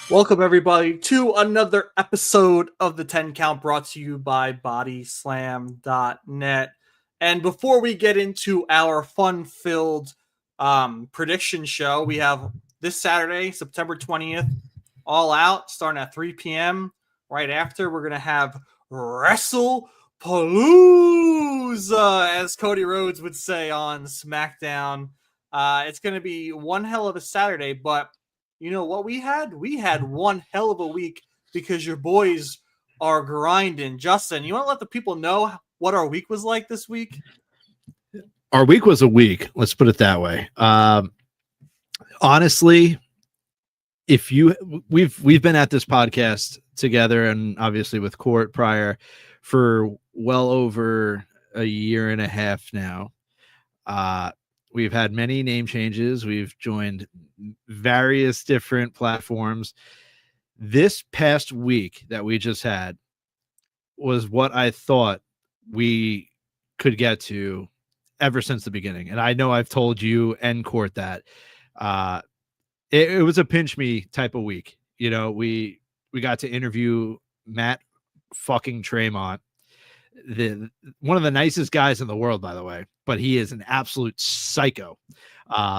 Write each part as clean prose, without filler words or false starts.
Welcome, everybody, to another episode of the 10 Count brought to you by bodyslam.net. And before we get into our fun-filled prediction show, we have this Saturday, September 20th, All Out, starting at 3 p.m. Right after, we're going to have Wrestlepalooza, as Cody Rhodes would say on SmackDown. It's going to be one hell of a Saturday, but you know what we had? We had one hell of a week because your boys are grinding. Justin, you want to let the people know what our week was like this week? Our week was a week. Let's put it that way. Honestly, we've been at this podcast together and obviously with Court prior for well over a year and a half now. We've had many name changes. We've joined various different platforms. This past week that we just had was what I thought we could get to ever since the beginning. And I know I've told you and Court that it was a pinch me type of week. You know, we got to interview Matt fucking Tremont, one of the nicest guys in the world, by the way, but he is an absolute psycho.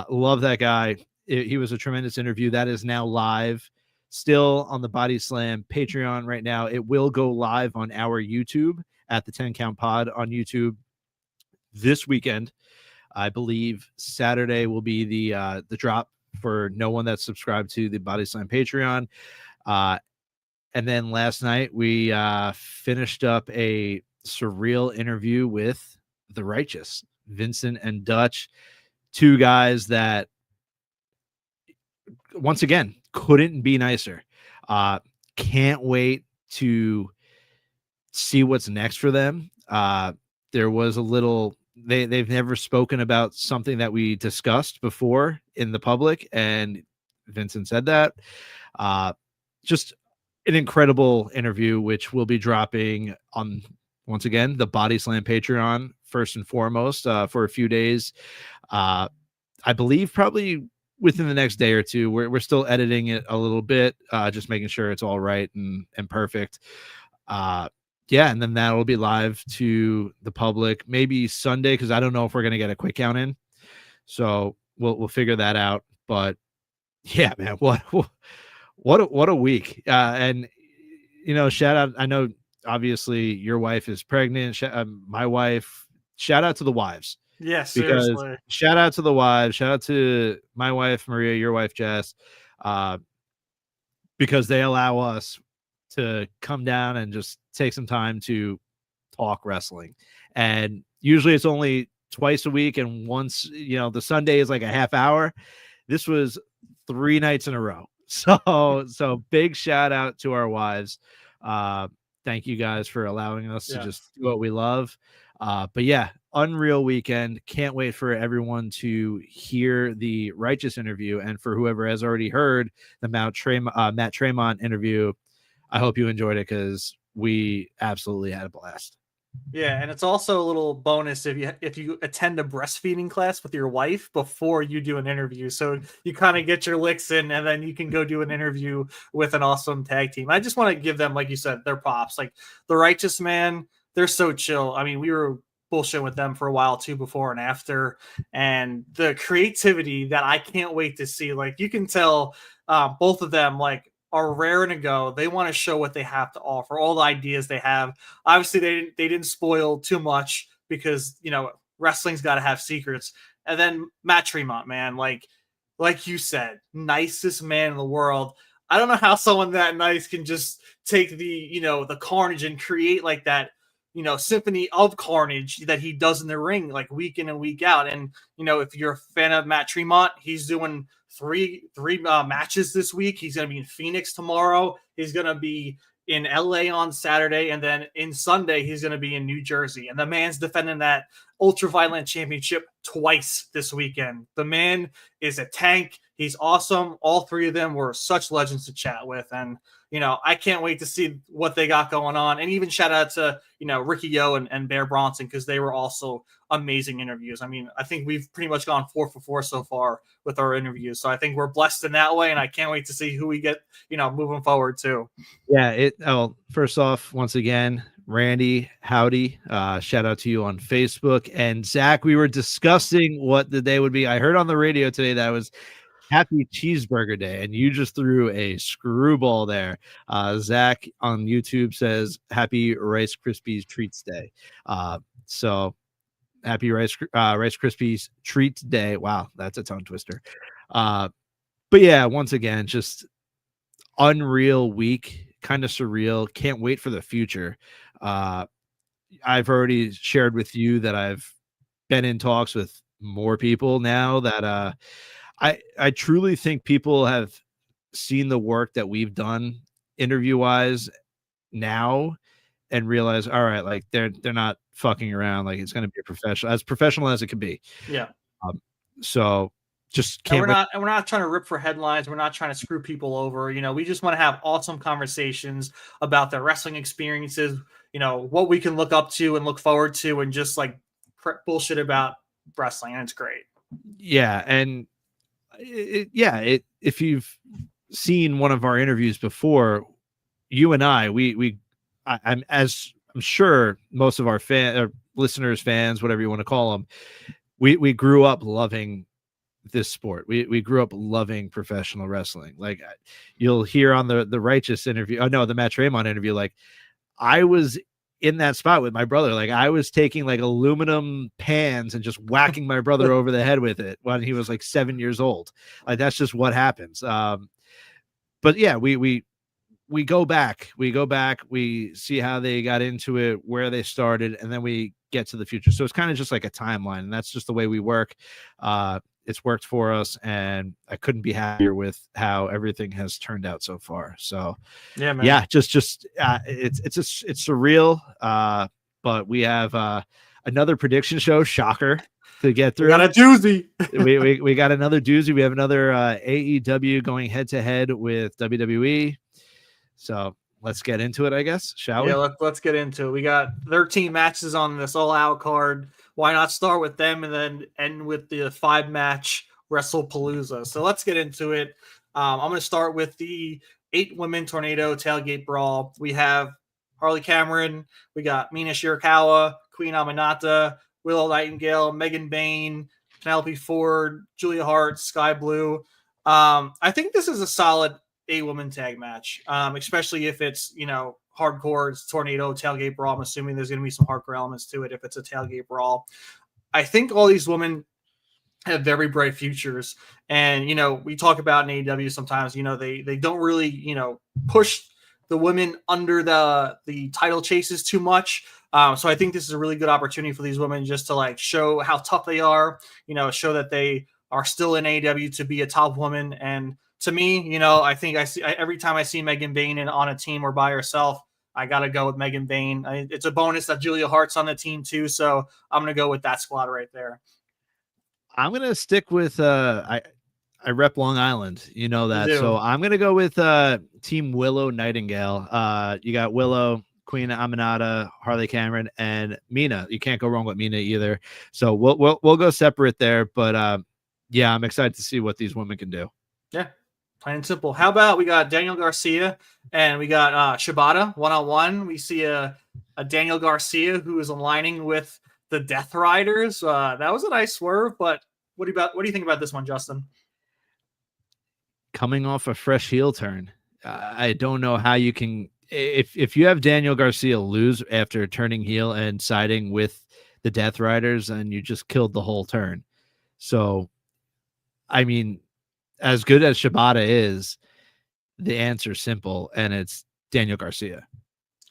Love that guy. He was a tremendous interview. That is now live, still on the Body Slam Patreon right now. It will go live on our YouTube at the 10 Count Pod on YouTube this weekend. I believe Saturday will be the drop for no one that's subscribed to the Body Slam Patreon. And then last night we finished up a surreal interview with the Righteous, Vincent and Dutch, two guys that once again couldn't be nicer. Can't wait to see what's next for them. There was a little they've never spoken about something that we discussed before in the public, and Vincent said that. Just an incredible interview, which will be dropping on, once again, the Body Slam Patreon first and foremost for a few days. I believe probably within the next day or two. We're still editing it a little bit, just making sure it's all right and perfect. And then that'll be live to the public maybe Sunday, because I don't know if we're gonna get a quick count in. So we'll figure that out. But yeah, man, what a week. And you know, shout out. I know obviously your wife is pregnant. My wife. Shout out to the wives. Yes, because seriously. Shout out to the wives. Shout out to my wife Maria, your wife Jess, because they allow us to come down and just take some time to talk wrestling. And usually it's only twice a week, and once, you know, the Sunday is like a half hour. This was 3 nights in a row. So big shout out to our wives. Thank you guys for allowing us to just do what we love. But yeah, unreal weekend. Can't wait for everyone to hear the Righteous interview, and for whoever has already heard the Matt Tremont interview, I hope you enjoyed it, because we absolutely had a blast. Yeah, and it's also a little bonus if you attend a breastfeeding class with your wife before you do an interview. So you kind of get your licks in, and then you can go do an interview with an awesome tag team. I just want to give them, like you said, their props. Like the Righteous, man, they're so chill. I mean, we were bullshitting with them for a while too, before and after, and the creativity that I can't wait to see. Like you can tell both of them are raring to go. They want to show what they have to offer, all the ideas they have. Obviously, they didn't spoil too much, because, you know, wrestling's got to have secrets. And then Matt Tremont, man, like you said, nicest man in the world. I don't know how someone that nice can just take the carnage and create like that, symphony of carnage that he does in the ring, like week in and week out. And, if you're a fan of Matt Tremont, he's doing three matches this week. He's going to be in Phoenix tomorrow. He's going to be in LA on Saturday. And then in Sunday, he's going to be in New Jersey. And the man's defending that ultra violent championship twice this weekend. The man is a tank. He's awesome. All three of them were such legends to chat with. And, I can't wait to see what they got going on. And even shout out to, Ricky Yo and Bear Bronson, because they were also amazing interviews. I mean, I think we've pretty much gone 4 for 4 so far with our interviews. So I think we're blessed in that way. And I can't wait to see who we get, moving forward too. Yeah. First off, once again, Randy, howdy. Shout out to you on Facebook. And Zach, we were discussing what the day would be. I heard on the radio today that was Happy Cheeseburger Day, and you just threw a screwball there. Zach on YouTube says Happy Rice Krispies Treats Day. So happy Rice Krispies Treats Day. Wow, that's a tongue twister. But yeah, once again, just unreal week, kind of surreal. Can't wait for the future. I've already shared with you that I've been in talks with more people now that I truly think people have seen the work that we've done interview wise now and realize, all right, like they're not fucking around. Like it's going to be as professional as it can be. Yeah. So just can't. And we're not trying to rip for headlines. We're not trying to screw people over. We just want to have awesome conversations about their wrestling experiences. What we can look up to and look forward to, and just like bullshit about wrestling. And it's great. Yeah, and if you've seen one of our interviews before, you and I'm sure most of our listeners, fans, whatever you want to call them, we grew up loving this sport. We grew up loving professional wrestling. Like you'll hear on the Righteous interview, the Matt Tremont interview, like I was in that spot with my brother. Like I was taking like aluminum pans and just whacking my brother over the head with it when he was like 7 years old. Like that's just what happens. But yeah, we go back, we see how they got into it, where they started, and then we get to the future. So it's kind of just like a timeline, and that's just the way we work. It's worked for us, and I couldn't be happier with how everything has turned out so far. So yeah, man. Yeah, it's surreal. But we have another prediction show, shocker, to get through. We got a doozy. we got another doozy. We have another AEW going head to head with WWE. So let's get into it, I guess, shall we? Yeah, let's get into it. We got 13 matches on this all-out card. Why not start with them and then end with the 5-match Wrestlepalooza? So let's get into it. I'm going to start with the 8-women tornado tailgate brawl. We have Harley Cameron. We got Mina Shirakawa, Queen Aminata, Willow Nightingale, Megan Bayne, Penelope Ford, Julia Hart, Sky Blue. I think this is a solid 8-woman tag match, especially if it's, hardcore. It's tornado tailgate brawl. I'm assuming there's going to be some hardcore elements to it if it's a tailgate brawl. I think all these women have very bright futures. And, we talk about in AEW sometimes, they don't really, push the women under the title chases too much. So I think this is a really good opportunity for these women just to like show how tough they are, show that they are still in AEW to be a top woman. And to me, I think every time I see Megan Bayne on a team or by herself, I got to go with Megan Bayne. It's a bonus that Julia Hart's on the team too. So I'm going to go with that squad right there. I'm going to stick with, I rep Long Island, you know that. So I'm going to go with Team Willow Nightingale. You got Willow, Queen Aminata, Harley Cameron, and Mina. You can't go wrong with Mina either. So we'll go separate there. But yeah, I'm excited to see what these women can do. Yeah, plain and simple. How about we got Daniel Garcia and we got Shibata one-on-one. We see a Daniel Garcia who is aligning with the Death Riders. That was a nice swerve, but what do you think about this one, Justin? Coming off a fresh heel turn, I don't know how you can. If you have Daniel Garcia lose after turning heel and siding with the Death Riders, and you just killed the whole turn. So, I mean, as good as Shibata is, the answer's simple, and it's Daniel Garcia.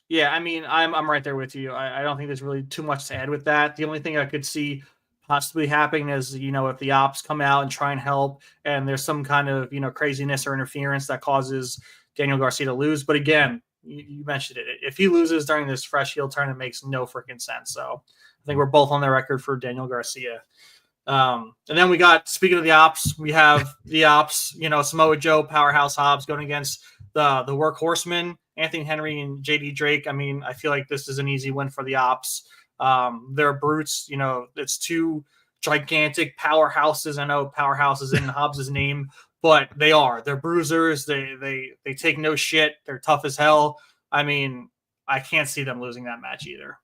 Yeah, I mean, I'm right there with you. I don't think there's really too much to add with that. The only thing I could see possibly happening is, if the ops come out and try and help, and there's some kind of, craziness or interference that causes Daniel Garcia to lose. But again, you mentioned it. If he loses during this fresh heel turn, it makes no freaking sense. So I think we're both on the record for Daniel Garcia. And then we got, speaking of the ops, we have the ops, Samoa Joe, Powerhouse Hobbs going against the Workhorsemen, Anthony Henry and JD Drake. I mean, I feel like this is an easy win for the ops. They're brutes, it's two gigantic powerhouses. I know powerhouse is in Hobbs's name, but they're bruisers. They take no shit. They're tough as hell. I mean, I can't see them losing that match either.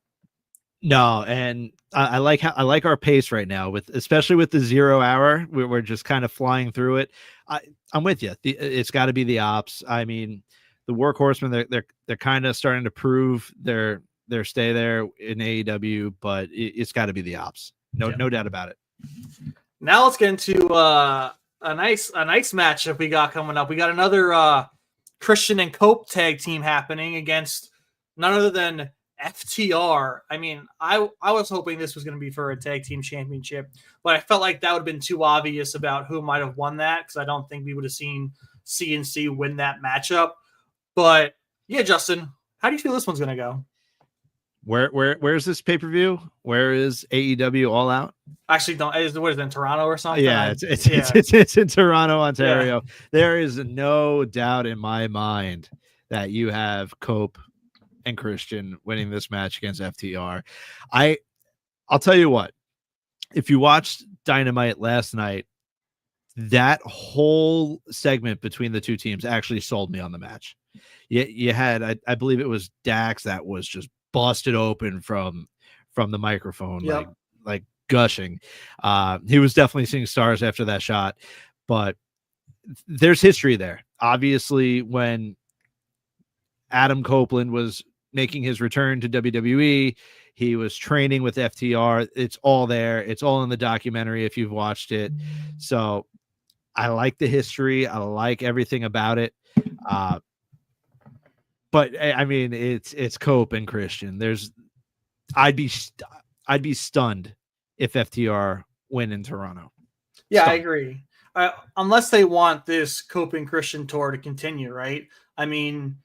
No, and I like our pace right now, especially with the 0 hour. We're just kind of flying through it. I'm with you. It's got to be the ops. I mean, the Workhorsemen, they're kind of starting to prove their stay there in AEW, but it's got to be the ops. No doubt about it. Now let's get into a nice matchup we got coming up. We got another Christian and Cope tag team happening against none other than FTR. I mean, I was hoping this was going to be for a tag team championship, but I felt like that would have been too obvious about who might have won that, because I don't think we would have seen CNC win that matchup. But yeah, Justin, how do you feel this one's going to go? Where's this pay-per-view? Where is AEW All Out? Actually, what is it, in Toronto or something? Yeah, it's in Toronto, Ontario. Yeah. There is no doubt in my mind that you have Cope and Christian winning this match against FTR. I'll tell you what, if you watched Dynamite last night, that whole segment between the two teams actually sold me on the match. You had, I believe it was Dax that was just busted open from the microphone, yep. like gushing. He was definitely seeing stars after that shot, but there's history there. Obviously, when Adam Copeland was making his return to WWE, he was training with FTR. It's all there. It's all in the documentary if you've watched it. So I like the history. I like everything about it. But I mean, it's Cope and Christian. I'd be stunned if FTR win in Toronto. Yeah, stunned. I agree. Unless they want this Cope and Christian tour to continue, right? I mean,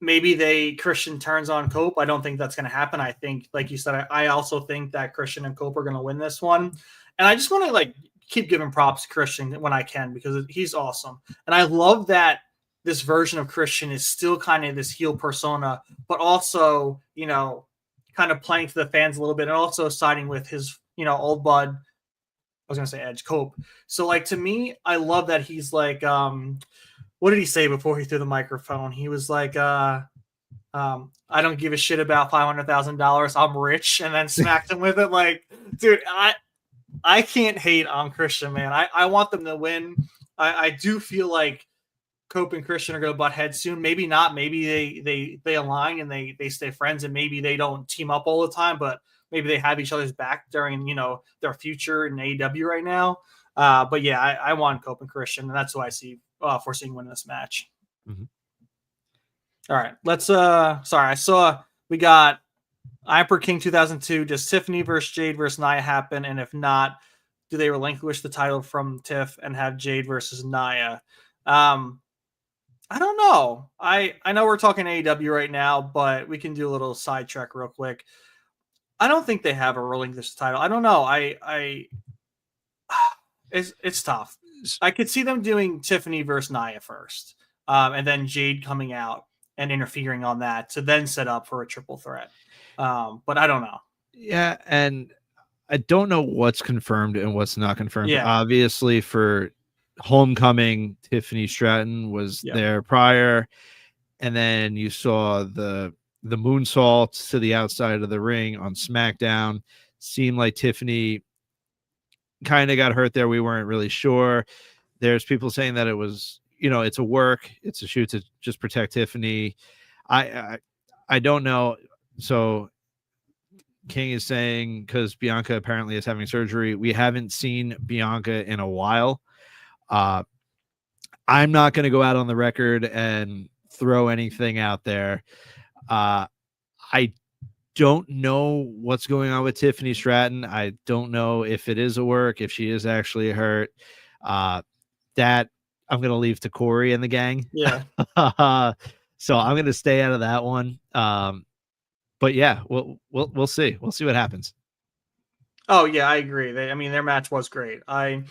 maybe Christian turns on Cope. I don't think that's going to happen. I think, like you said, I also think that Christian and Cope are going to win this one. And I just want to keep giving props to Christian when I can, because he's awesome. And I love that this version of Christian is still kind of this heel persona, but also, kind of playing to the fans a little bit, and also siding with his, old bud. I was going to say Edge, Cope. So to me, I love that he's what did he say before he threw the microphone? He was like, I don't give a shit about $500,000. I'm rich. And then smacked him with it. Dude, I can't hate on Christian, man. I want them to win. I do feel like Cope and Christian are going to butt heads soon. Maybe not. Maybe they align and they stay friends, and maybe they don't team up all the time, but maybe they have each other's back during, their future in AEW right now. But yeah, I want Cope and Christian, and that's who I see foreseeing winning this match. Mm-hmm. All right, let's I saw we got Hyper King 2002. Does Tiffany versus Jade versus Nia happen? And if not, do they relinquish the title from Tiff and have Jade versus Nia? I don't know. I know we're talking AEW right now, but we can do a little sidetrack real quick. I don't think they have a relinquished title. I don't know. It's tough. I could see them doing Tiffany versus Nia first, and then Jade coming out and interfering on that to then set up for a triple threat. But I don't know. Yeah, and I don't know what's confirmed and what's not confirmed. Yeah. Obviously, for Homecoming, Tiffany Stratton was there prior, and then you saw the moonsault to the outside of the ring on SmackDown. Seemed like Tiffany kind of got hurt there. We weren't really sure. There's people saying that it was, it's a work, it's a shoot to just protect Tiffany. I don't know. So King is saying, because Bianca apparently is having surgery, we haven't seen Bianca in a while. I'm not going to go out on the record and throw anything out there. I don't know what's going on with Tiffany Stratton. I don't know if it is a work, if she is actually hurt. That I'm going to leave to Corey and the gang. Yeah. So I'm going to stay out of that one. But yeah, we'll see. We'll see what happens. Oh yeah, I agree. I mean, their match was great. I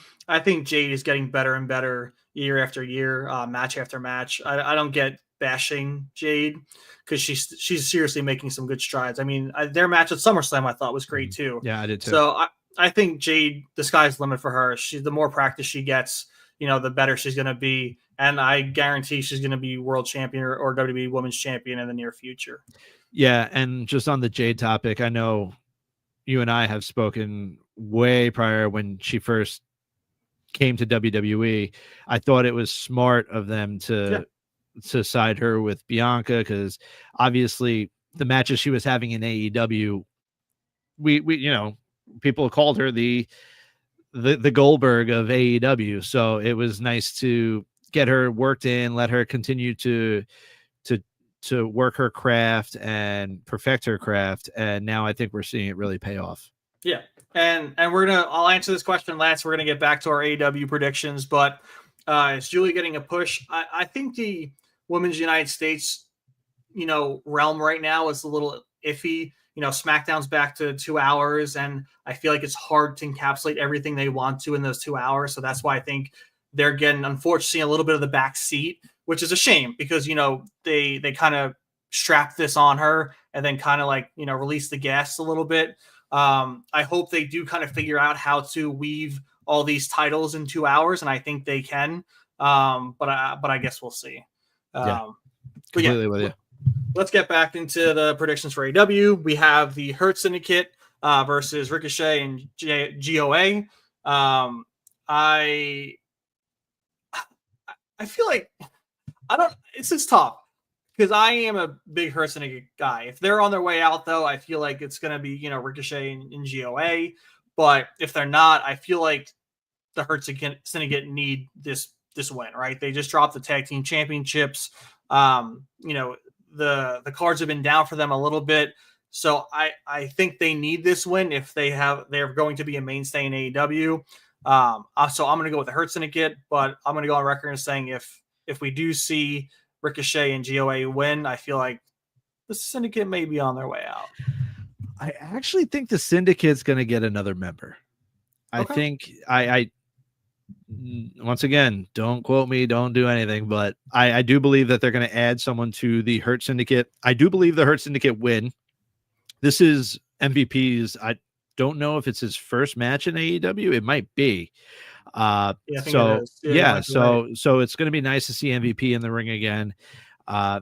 think Jade is getting better and better year after year, match after match. I don't get bashing Jade because she's seriously making some good strides. I mean, their match at SummerSlam I thought was great too. Yeah, I did too. So I think Jade, the sky's the limit for her. The more practice she gets, the better she's going to be. And I guarantee she's going to be world champion or WWE Women's Champion in the near future. Yeah, and just on the Jade topic, I know you and I have spoken way prior when she first came to WWE. I thought it was smart of them to side her with Bianca because obviously the matches she was having in AEW, we people called her the Goldberg of AEW. So it was nice to get her worked in, let her continue to work her craft and perfect her craft. And now I think we're seeing it really pay off. Yeah. And I'll answer this question last. We're gonna get back to our AEW predictions, but is Julie getting a push? I think the Women's United States, realm right now is a little iffy. SmackDown's back to 2 hours, and I feel like it's hard to encapsulate everything they want to in those 2 hours. So that's why I think they're getting, unfortunately, a little bit of the back seat, which is a shame because, they kind of strapped this on her and then kind of release the gas a little bit. I hope they do kind of figure out how to weave all these titles in 2 hours, and I think they can. But I guess we'll see. Completely with you. Let's get back into the predictions for AEW. We have the Hurt Syndicate versus Ricochet and GOA. I feel like it's just tough because I am a big Hurt Syndicate guy. If they're on their way out, though, I feel like it's going to be, Ricochet and GOA. But if they're not, I feel like the Hurt Syndicate need this win, right? They just dropped the tag team championships. The cards have been down for them a little bit. So I think they need this win if they're going to be a mainstay in AEW. So I'm going to go with the Hurt Syndicate, but I'm going to go on record as saying if we do see Ricochet and GOA win, I feel like the Syndicate may be on their way out. I actually think the Syndicate's going to get another member. I think I once again, don't quote me, don't do anything, but I do believe that they're going to add someone to the Hurt Syndicate. I do believe the Hurt Syndicate win. This is MVP's. I don't know if it's his first match in AEW. It might be. So it's going to be nice to see MVP in the ring again. I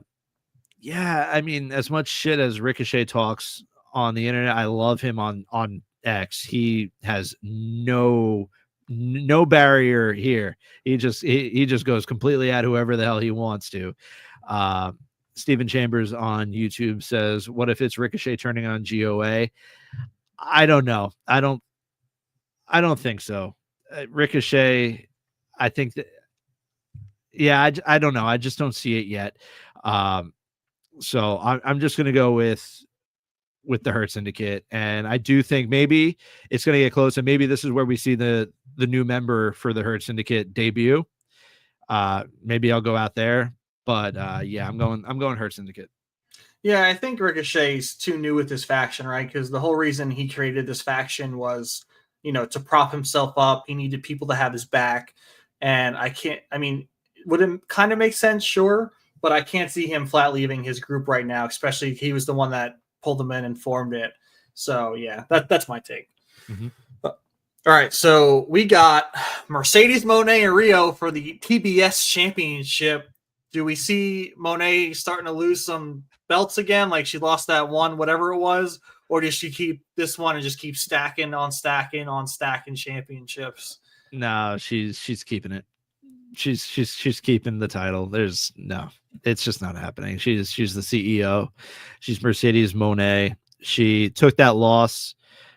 mean, as much shit as Ricochet talks on the internet, I love him on X. He has no barrier here. He just goes completely at whoever the hell he wants to. Stephen Chambers on YouTube says, what if it's Ricochet turning on GOA? I don't know. I don't think so. Ricochet, I think that, I don't know. I just don't see it yet. So I'm just going to go with the Hurt Syndicate. And I do think maybe it's going to get close. And maybe this is where we see the new member for the Hurt Syndicate debut. Maybe I'll go out there, but I'm going Hurt Syndicate. Yeah, I think Ricochet's too new with this faction, right? Because the whole reason he created this faction was, to prop himself up. He needed people to have his back. And would it kind of make sense? Sure. But I can't see him flat leaving his group right now, especially he was the one that pulled them in and formed it. So, yeah, that's my take. Mm-hmm. All right, so we got Mercedes Moné and Rio for the TBS Championship. Do we see Moné starting to lose some belts again, like she lost that one, whatever it was, or does she keep this one and just keep stacking championships? No, she's keeping it. She's keeping the title. It's just not happening. She's the CEO. She's Mercedes Moné. She took that loss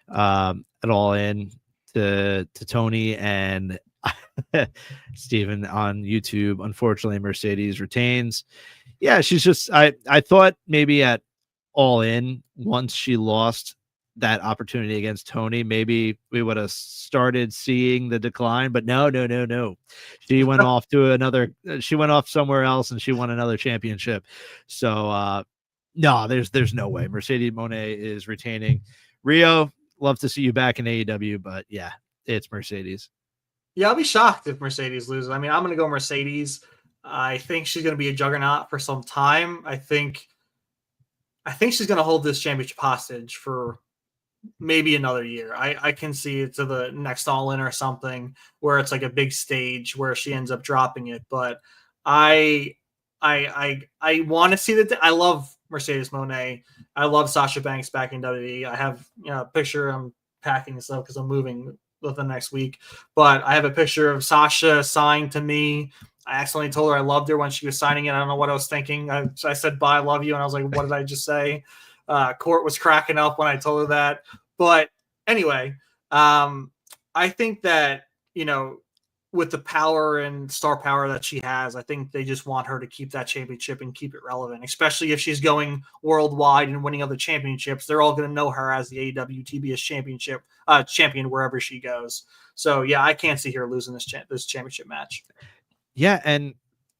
at All In to Tony and Steven on YouTube. Unfortunately, Mercedes retains. Yeah, she's just I thought maybe at All In, once she lost that opportunity against Tony, maybe we would have started seeing the decline, but no. She went off she went off somewhere else and she won another championship. So no, there's no way. Mercedes Moné is retaining. Rio, love to see you back in AEW, but yeah, it's Mercedes. Yeah, I'll be shocked if Mercedes loses. I mean, I'm going to go Mercedes. I think she's going to be a juggernaut for some time. I think she's going to hold this championship hostage for maybe another year. I can see it to the next All In or something where it's like a big stage where she ends up dropping it. But I want to see that. I love Mercedes Moné. I love Sasha Banks back in WWE. I have a picture. I'm packing this up because I'm moving within the next week. But I have a picture of Sasha signed to me. I accidentally told her I loved her when she was signing it. I don't know what I was thinking. I said, bye, I love you. And I was like, what did I just say? Court was cracking up when I told her that. But anyway, I think that, with the power and star power that she has, I think they just want her to keep that championship and keep it relevant, especially if she's going worldwide and winning other championships. They're all going to know her as the AEW TBS champion wherever she goes. So, yeah, I can't see her losing this championship match. Yeah, and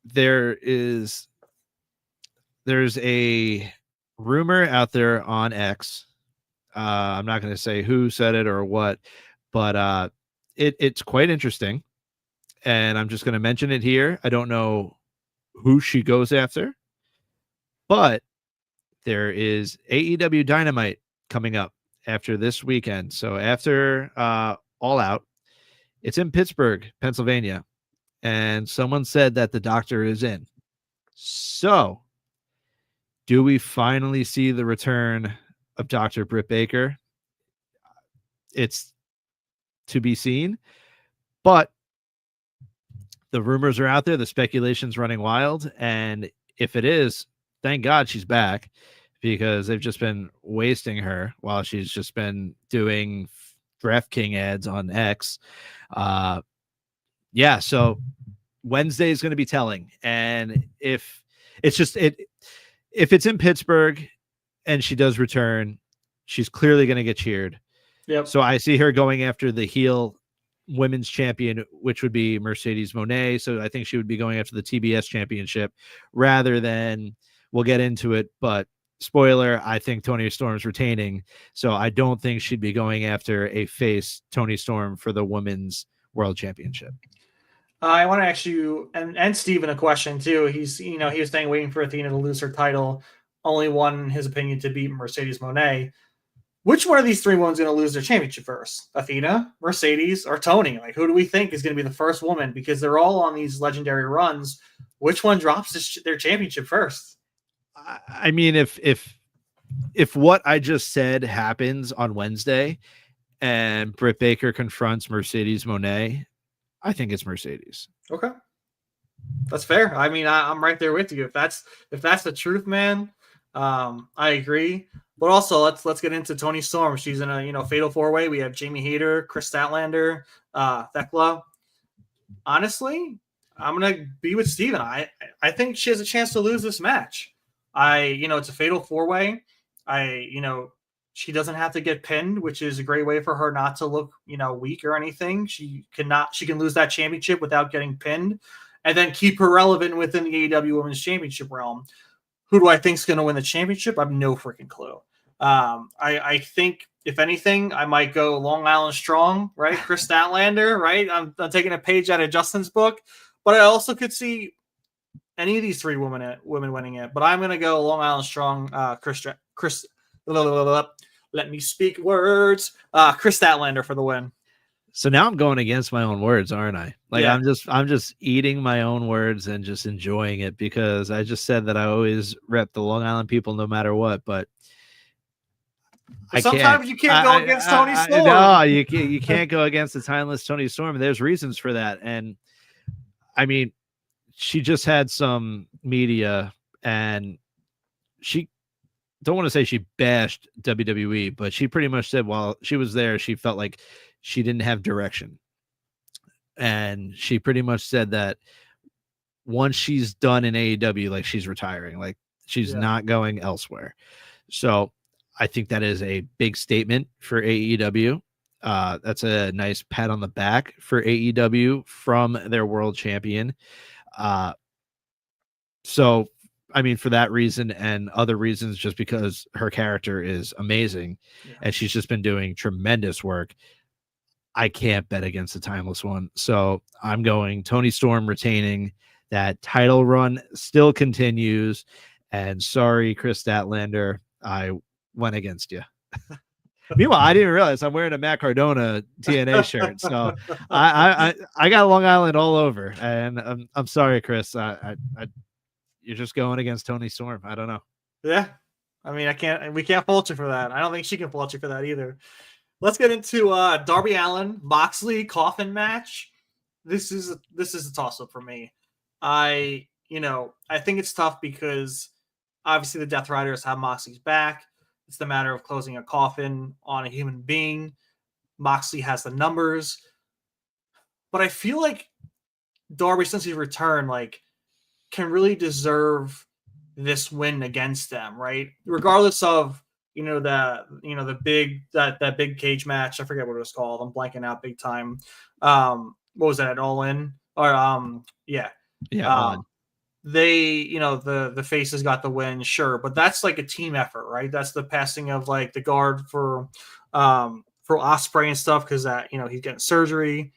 there's a rumor out there on X. I'm not going to say who said it or what, but it's quite interesting. And I'm just going to mention it here. I don't know who she goes after, but there is AEW Dynamite coming up after this weekend. So after All Out, it's in Pittsburgh, Pennsylvania. And someone said that the doctor is in. So do we finally see the return of Dr. Britt Baker? It's to be seen, but the rumors are out there. The speculation's running wild. And if it is, thank God she's back, because they've just been wasting her while she's just been doing DraftKings ads on X. Yeah. So Wednesday is going to be telling. And if it's in Pittsburgh and she does return, she's clearly going to get cheered. Yep. So I see her going after the heel women's champion, which would be Mercedes Moné. So I think she would be going after the TBS championship rather than, we'll get into it, but spoiler, I think Toni Storm's retaining. So I don't think she'd be going after a face Toni Storm for the women's world championship. I want to ask you and Steven a question too. He was saying waiting for Athena to lose her title, only one in his opinion to beat Mercedes Moné. Which one of these three women's going to lose their championship first? Athena, Mercedes, or Toni? Like, who do we think is going to be the first woman? Because they're all on these legendary runs. Which one drops their championship first? I mean, if what I just said happens on Wednesday and Britt Baker confronts Mercedes Moné, I think it's Mercedes. Okay. That's fair. I mean, I'm right there with you. If that's the truth, man, I agree. But also, let's get into Toni Storm. She's in a fatal 4-way. We have Jamie Hayter, Chris Statlander, Thekla. Honestly, I'm gonna be with Steven. I think she has a chance to lose this match. It's a fatal 4-way. She doesn't have to get pinned, which is a great way for her not to look weak or anything. She can lose that championship without getting pinned, and then keep her relevant within the AEW Women's Championship realm. Who do I think is going to win the championship? I have no freaking clue. I think, if anything, I might go Long Island Strong, right? Chris Statlander, right? I'm taking a page out of Justin's book, but I also could see any of these three women winning it. But I'm going to go Long Island Strong, Chris. Let me speak words. Chris Statlander for the win. So now I'm going against my own words, aren't I? Like, yeah. I'm just eating my own words and just enjoying it, because I just said that I always rep the Long Island people no matter what, but sometimes you can't go against Toni Storm. No, you can't go against the timeless Toni Storm. There's reasons for that. And I mean, she just had some media, and she, don't want to say she bashed WWE, but she pretty much said while she was there, she felt like she didn't have direction. And she pretty much said that once she's done in AEW, like, she's retiring, like she's not going elsewhere. So I think that is a big statement for AEW. That's a nice pat on the back for AEW from their world champion. So I mean, for that reason and other reasons, just because her character is amazing and she's just been doing tremendous work. I can't bet against the Timeless One. So I'm going Tony Storm retaining. That title run still continues. And sorry, Chris Statlander, I went against you. Meanwhile, I didn't realize I'm wearing a Matt Cardona TNA shirt, so I got Long Island all over, and I'm sorry, Chris. You're just going against Tony Storm. I don't know. Yeah, I mean, we can't fault you for that. I don't think she can fault you for that either. Let's get into Darby Allin Moxley coffin match. This is a toss up for me. I think it's tough because obviously the Death Riders have Moxley's back. It's the matter of closing a coffin on a human being. Moxley has the numbers, but I feel like Darby, since he's returned, like, can really deserve this win against them, right? Regardless of the big cage match. I forget what it was called. I'm blanking out big time. What was that? All In or yeah. All In. They, the faces got the win, sure, but that's like a team effort, right? That's the passing of like the guard for Ospreay and stuff because that he's getting surgery,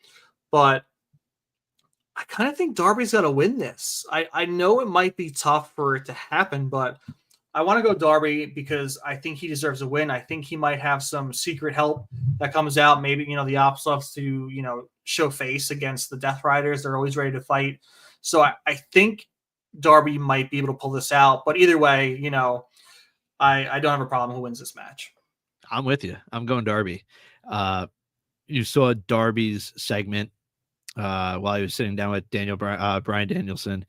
but I kind of think Darby's got to win this. I know it might be tough for it to happen, but I want to go Darby because I think he deserves a win. I think he might have some secret help that comes out. Maybe, the Ops loves to, show face against the Death Riders. They're always ready to fight. So I think Darby might be able to pull this out. But either way, I don't have a problem who wins this match. I'm with you. I'm going Darby. You saw Darby's segment while he was sitting down with Bryan Danielson.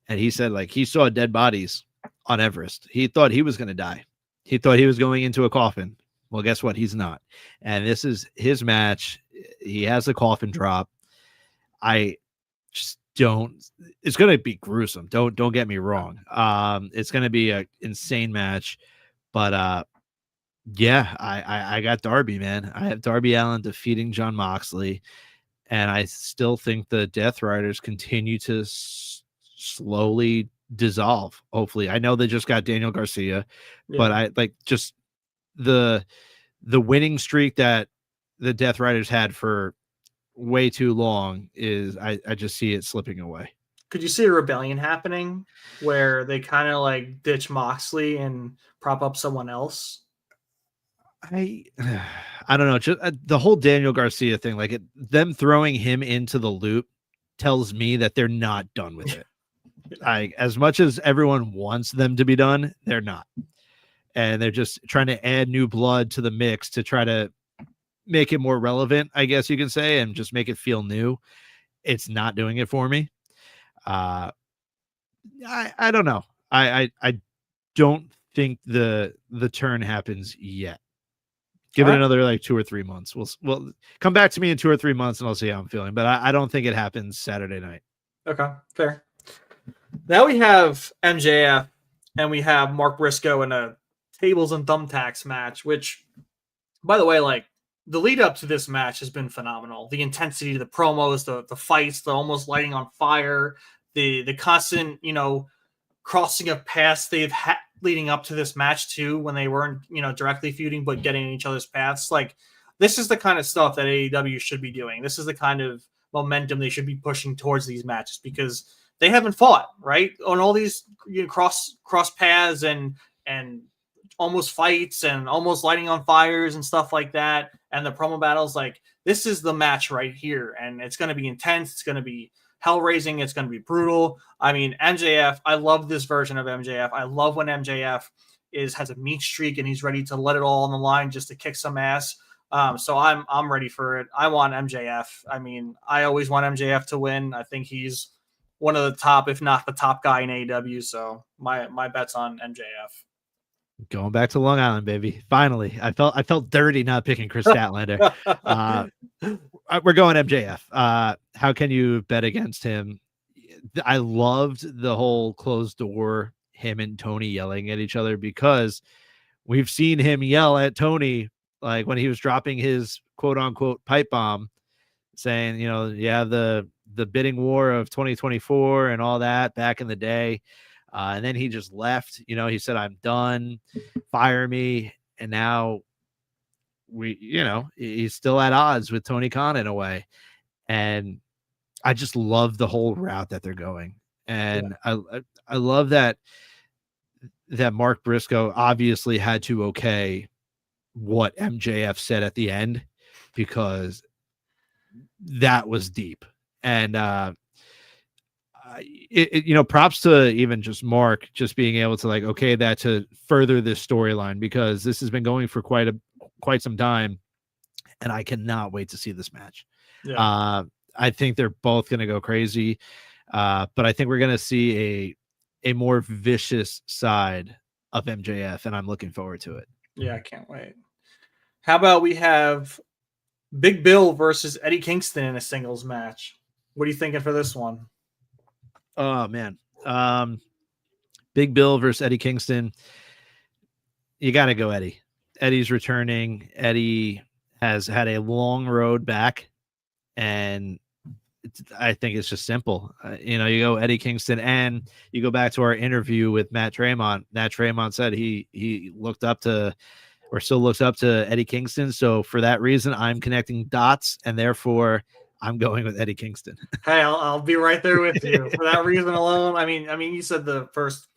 And he said, like, he saw dead bodies on Everest. He thought he was going to die. He thought he was going into a coffin. Well, guess what? He's not. And this is his match. He has a coffin drop. I just don't. It's going to be gruesome. Don't get me wrong. It's going to be an insane match. But yeah, I got Darby, man. I have Darby Allin defeating Jon Moxley. And I still think the Death Riders continue to slowly dissolve. Hopefully, I know they just got Daniel Garcia, but I like just the winning streak that the Death Riders had for way too long is I just see it slipping away. Could you see a rebellion happening where they kind of like ditch Moxley and prop up someone else? I don't know. Just the whole Daniel Garcia thing, like them throwing him into the loop tells me that they're not done with it. As much as everyone wants them to be done, they're not. And they're just trying to add new blood to the mix to try to make it more relevant, I guess you can say, and just make it feel new. It's not doing it for me. I don't know. I don't think the turn happens yet. Give it another like 2 or 3 months. We'll come back to me in 2 or 3 months and I'll see how I'm feeling. But I don't think it happens Saturday night. Okay, fair. Now we have MJF and we have Mark Briscoe in a tables and thumbtacks match, which, by the way, like the lead up to this match has been phenomenal. The intensity, the promos, the fights, the almost lighting on fire, the constant, crossing of paths they've had leading up to this match too, when they weren't, directly feuding, but getting in each other's paths. Like, this is the kind of stuff that AEW should be doing. This is the kind of momentum they should be pushing towards these matches because they haven't fought, right? On all these cross paths and almost fights and almost lighting on fires and stuff like that. And the promo battles, like, this is the match right here. And it's going to be intense. It's going to be hell-raising. It's going to be brutal. I mean, MJF, I love this version of MJF. I love when MJF has a mean streak and he's ready to let it all on the line just to kick some ass. So I'm ready for it. I want MJF. I mean, I always want MJF to win. I think he's one of the top, if not the top guy in AEW. So my bet's on MJF. Going back to Long Island, baby. Finally, I felt dirty not picking Chris Statlander. We're going MJF. How can you bet against him? I loved the whole closed door, him and Tony yelling at each other, because we've seen him yell at Tony, like when he was dropping his quote unquote pipe bomb, saying, the bidding war of 2024 and all that back in the day. And then he just left. He said, "I'm done. Fire me." And now he's still at odds with Tony Khan in a way. And I just love the whole route that they're going. And I love that Mark Briscoe obviously had to okay what MJF said at the end, because that was deep. And props to even just Mark just being able to like okay that to further this storyline, because this has been going for quite some time, and I cannot wait to see this match. I think they're both going to go crazy, but I think we're going to see a more vicious side of MJF, and I'm looking forward to it. Yeah, I can't wait. How about we have Big Bill versus Eddie Kingston in a singles match? What are you thinking for this one? Oh man, Big Bill versus Eddie Kingston. You got to go Eddie. Eddie's returning. Eddie has had a long road back, and I think it's just simple. You go Eddie Kingston, and you go back to our interview with Matt Tremont. Matt Tremont said he looked up to, or still looks up to, Eddie Kingston. So for that reason, I'm connecting dots, and therefore I'm going with Eddie Kingston. Hey, I'll be right there with you for that reason alone. I mean, you said the first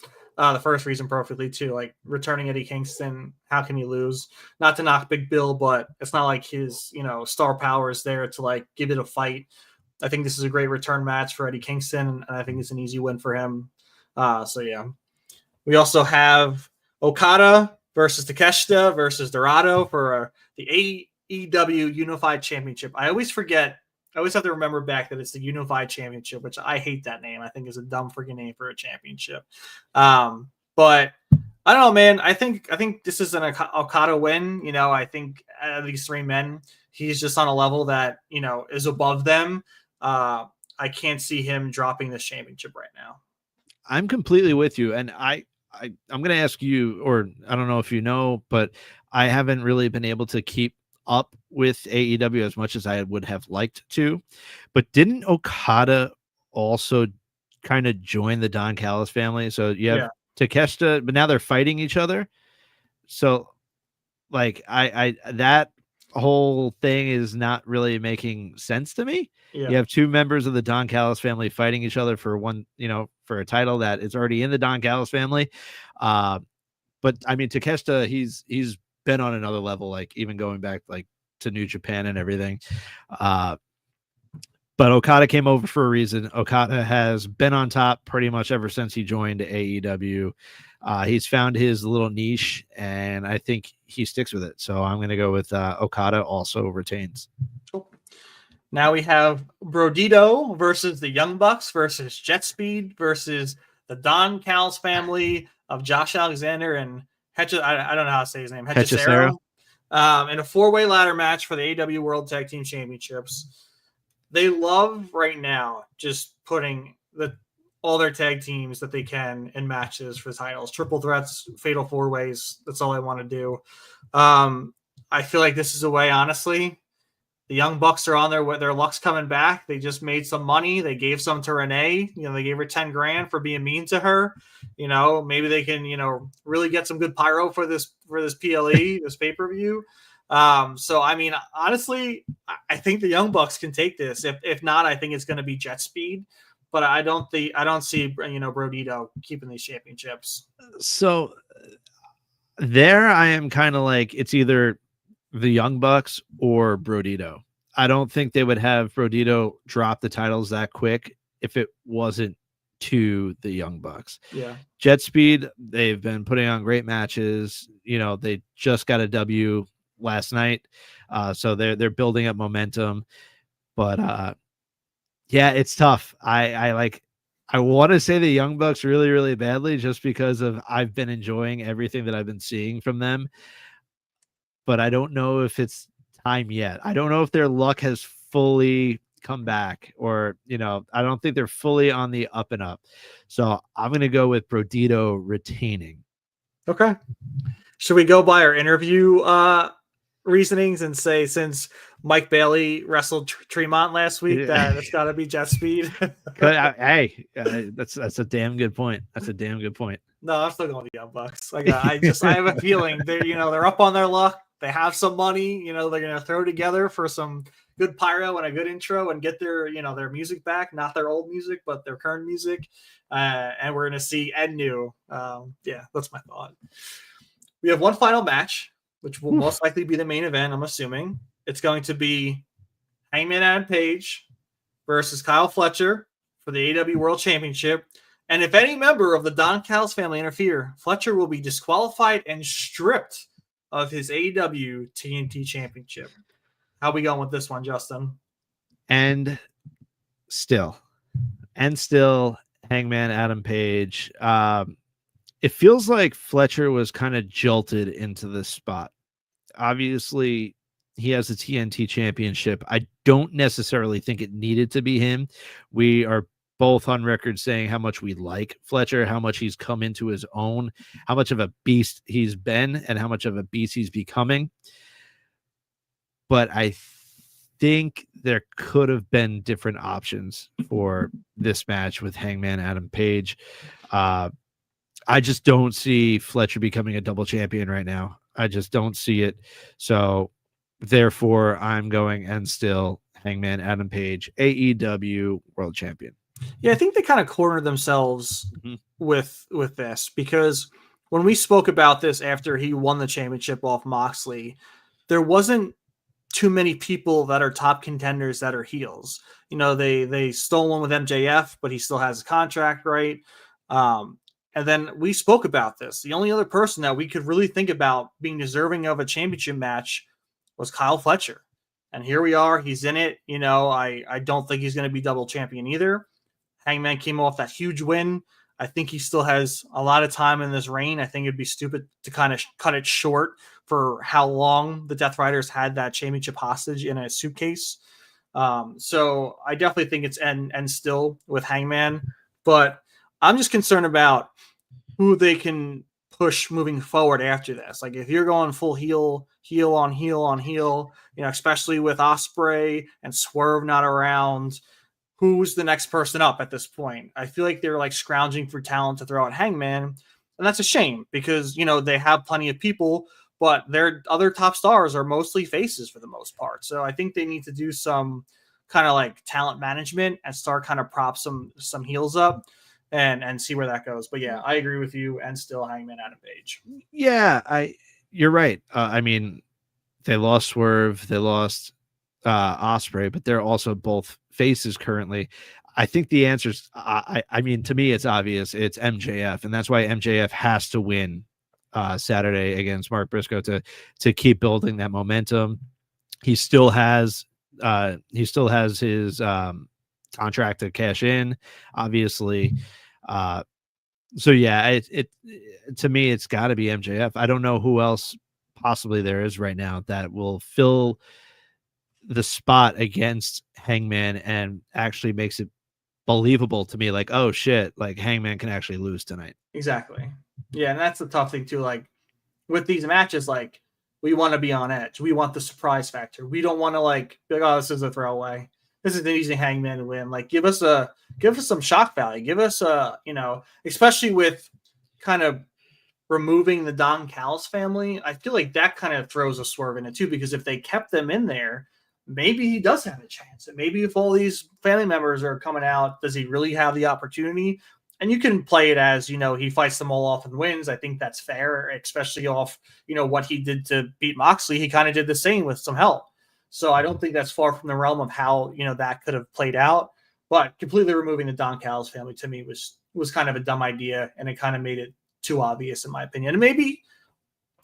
reason perfectly too. Like returning Eddie Kingston, how can you lose? Not to knock Big Bill, but it's not like his star power is there to like give it a fight. I think this is a great return match for Eddie Kingston, and I think it's an easy win for him. So yeah, we also have Okada versus Takeshita versus Dorado for the AEW Unified Championship. I always forget. I always have to remember back that it's the Unified Championship, which I hate that name. I think is a dumb freaking name for a championship. But I don't know, man. I think this is an Okada win. I think out of these three men, he's just on a level that is above them. I can't see him dropping this championship right now. I'm completely with you, and I'm going to ask you, or I don't know if you know, but I haven't really been able to keep up with AEW as much as I would have liked to. But didn't Okada also kind of join the Don Callis family? So you have Takeshita, but now they're fighting each other. So like I that whole thing is not really making sense to me. You have two members of the Don Callis family fighting each other for one, for a title that is already in the Don Callis family. But I mean, Takeshita, he's been on another level, like even going back like to New Japan and everything. But Okada came over for a reason. Okada has been on top pretty much ever since he joined AEW. He's found his little niche, and I think he sticks with it. So I'm going to go with Okada also retains. Cool. Now we have Brodito versus the Young Bucks versus Jet Speed versus the Don Callis family of Josh Alexander and I don't know how to say his name. Hechicero. In a four-way ladder match for the AEW World Tag Team Championships. They love right now just putting all their tag teams that they can in matches for titles, triple threats, fatal four ways. That's all I want to do. I feel like this is a way, honestly. The Young Bucks are on their luck's coming back. They just made some money. They gave some to Renee. They gave her $10,000 for being mean to her. Maybe they can, really get some good pyro for this PLE, this pay-per-view. So I mean, honestly, I think the Young Bucks can take this. If not, I think it's going to be Jet Speed. But I don't see Brodito keeping these championships. So there, I am kind of like it's either the Young Bucks or Brodito. I don't think they would have Brodito drop the titles that quick if it wasn't to the Young Bucks. Yeah. Jet Speed, they've been putting on great matches. They just got a W last night. So they're building up momentum. But yeah, it's tough. I want to say the Young Bucks really, really badly just because I've been enjoying everything that I've been seeing from them. But I don't know if it's time yet. I don't know if their luck has fully come back, or I don't think they're fully on the up and up. So I'm going to go with Brodito retaining. Okay. Should we go by our interview reasonings and say since Mike Bailey wrestled Tremont last week that it's got to be Jet Speed. Hey, that's a damn good point. That's a damn good point. No, I'm still going with the Young Bucks. I have a feeling they're up on their luck. They have some money. They're gonna throw together for some good pyro and a good intro and get their music back, not their old music, but their current music. And we're gonna see Ed New. Yeah, that's my thought. We have one final match, which will most likely be the main event. I'm assuming it's going to be Hangman Adam Page versus Kyle Fletcher for the AEW World Championship. And if any member of the Don Callis family interfere, Fletcher will be disqualified and stripped of his AEW TNT Championship. How are we going with this one, Justin? And still, Hangman Adam Page. It feels like Fletcher was kind of jolted into this spot. Obviously, he has the TNT Championship. I don't necessarily think it needed to be him. We are both on record saying how much we like Fletcher, how much he's come into his own, how much of a beast he's been, and how much of a beast he's becoming. But I think there could have been different options for this match with Hangman Adam Page. I just don't see Fletcher becoming a double champion right now. I just don't see it. So therefore, I'm going and still Hangman Adam Page, AEW World Champion. Yeah, I think they kind of cornered themselves with this, because when we spoke about this after he won the championship off Moxley, there wasn't too many people that are top contenders that are heels. They stole one with MJF, but he still has a contract, right? And then we spoke about this. The only other person that we could really think about being deserving of a championship match was Kyle Fletcher. And here we are. He's in it. I don't think he's going to be double champion either. Hangman came off that huge win. I think he still has a lot of time in this reign. I think it'd be stupid to kind of cut it short for how long the Death Riders had that championship hostage in a suitcase. So I definitely think it's end still with Hangman, but I'm just concerned about who they can push moving forward after this. Like if you're going full heel on heel, especially with Ospreay and Swerve not around, who's the next person up at this point? I feel like they're like scrounging for talent to throw at Hangman. And that's a shame because, they have plenty of people, but their other top stars are mostly faces for the most part. So I think they need to do some kind of like talent management and start kind of prop some heels up and see where that goes. But yeah, I agree with you and still Hangman Adam Page. Yeah, you're right. They lost Swerve, they lost Ospreay, but they're also both faces currently. I think the answer's to me it's obvious. It's MJF, and that's why MJF has to win Saturday against Mark Briscoe to keep building that momentum. He still has his contract to cash in, obviously. So yeah, it to me it's got to be MJF. I don't know who else possibly there is right now that will fill the spot against Hangman and actually makes it believable to me, like, oh shit, like Hangman can actually lose tonight. Exactly. Yeah, and that's the tough thing too. Like with these matches, like we want to be on edge. We want the surprise factor. We don't want to be like, oh, this is a throwaway. This is an easy Hangman to win. Like give us some shock value. Give us especially with kind of removing the Don Callis family. I feel like that kind of throws a swerve in it too, because if they kept them in there, maybe he does have a chance. And maybe if all these family members are coming out, does he really have the opportunity? And you can play it as, he fights them all off and wins. I think that's fair, especially off, what he did to beat Moxley. He kind of did the same with some help. So I don't think that's far from the realm of how, that could have played out. But completely removing the Don Callis family to me was kind of a dumb idea. And it kind of made it too obvious, in my opinion. And maybe